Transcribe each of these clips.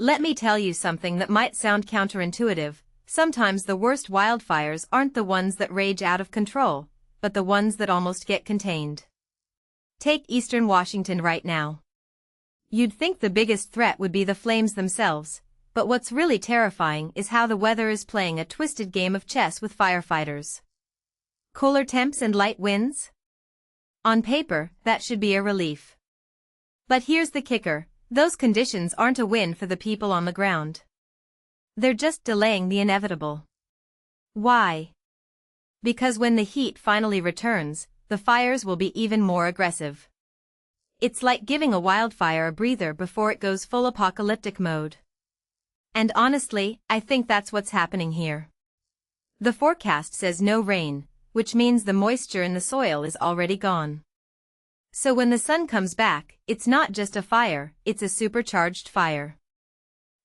Let me tell you something that might sound counterintuitive. Sometimes the worst wildfires aren't the ones that rage out of control, but the ones that almost get contained. Take eastern Washington right now. You'd think the biggest threat would be the flames themselves, but what's really terrifying is how the weather is playing a twisted game of chess with firefighters. Cooler temps and light winds? On paper, that should be a relief. But here's the kicker, those conditions aren't a win for the people on the ground. They're just delaying the inevitable. Why? Because when the heat finally returns, the fires will be even more aggressive. It's like giving a wildfire a breather before it goes full apocalyptic mode. And honestly, I think that's what's happening here. The forecast says no rain, which means the moisture in the soil is already gone. So when the sun comes back, it's not just a fire, it's a supercharged fire.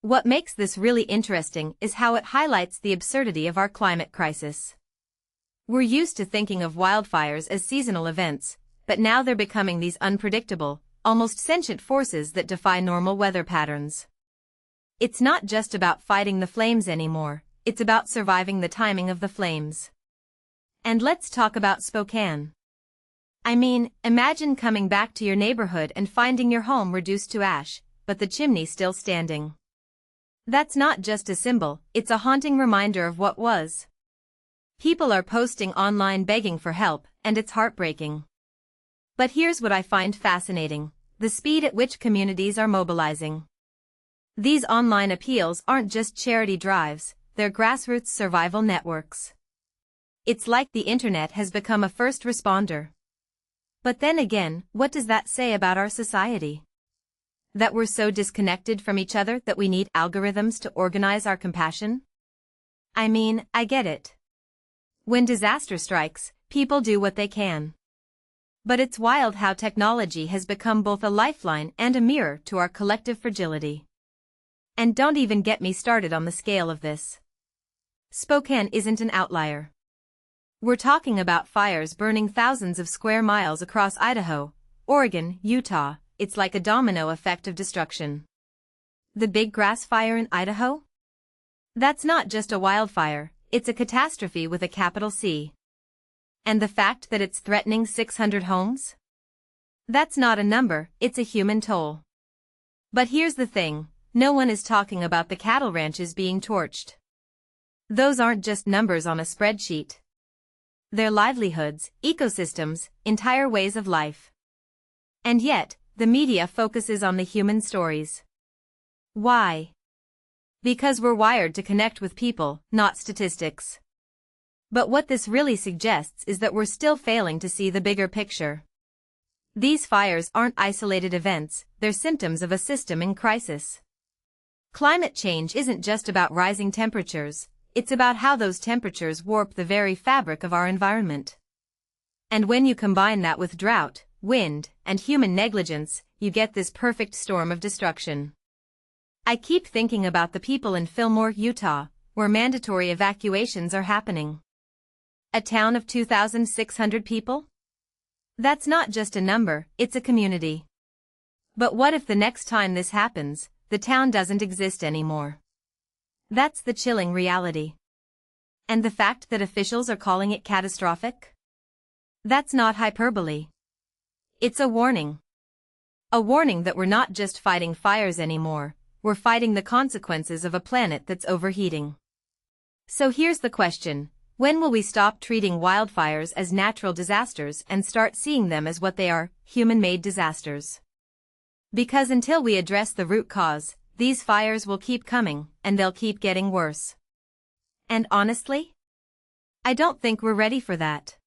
What makes this really interesting is how it highlights the absurdity of our climate crisis. We're used to thinking of wildfires as seasonal events, but now they're becoming these unpredictable, almost sentient forces that defy normal weather patterns. It's not just about fighting the flames anymore, it's about surviving the timing of the flames. And let's talk about Spokane. I mean, imagine coming back to your neighborhood and finding your home reduced to ash, but the chimney still standing. That's not just a symbol, it's a haunting reminder of what was. People are posting online begging for help, and it's heartbreaking. But here's what I find fascinating, the speed at which communities are mobilizing. These online appeals aren't just charity drives, they're grassroots survival networks. It's like the internet has become a first responder. But then again, what does that say about our society? That we're so disconnected from each other that we need algorithms to organize our compassion? I mean, I get it. When disaster strikes, people do what they can. But it's wild how technology has become both a lifeline and a mirror to our collective fragility. And don't even get me started on the scale of this. Spokane isn't an outlier. We're talking about fires burning thousands of square miles across Idaho, Oregon, Utah. It's like a domino effect of destruction. The big grass fire in Idaho? That's not just a wildfire, it's a catastrophe with a capital C. And the fact that it's threatening 600 homes? That's not a number, it's a human toll. But here's the thing, no one is talking about the cattle ranches being torched. Those aren't just numbers on a spreadsheet. They're livelihoods, ecosystems, entire ways of life. And yet, the media focuses on the human stories. Why? Because we're wired to connect with people, not statistics. But what this really suggests is that we're still failing to see the bigger picture. These fires aren't isolated events, they're symptoms of a system in crisis. Climate change isn't just about rising temperatures, it's about how those temperatures warp the very fabric of our environment. And when you combine that with drought, wind, and human negligence, you get this perfect storm of destruction. I keep thinking about the people in Fillmore, Utah, where mandatory evacuations are happening. A town of 2,600 people? That's not just a number, it's a community. But what if the next time this happens, the town doesn't exist anymore? That's the chilling reality. And the fact that officials are calling it catastrophic? That's not hyperbole. It's a warning. A warning that we're not just fighting fires anymore, we're fighting the consequences of a planet that's overheating. So here's the question, when will we stop treating wildfires as natural disasters and start seeing them as what they are, human-made disasters? Because until we address the root cause, these fires will keep coming, and they'll keep getting worse. And honestly, I don't think we're ready for that.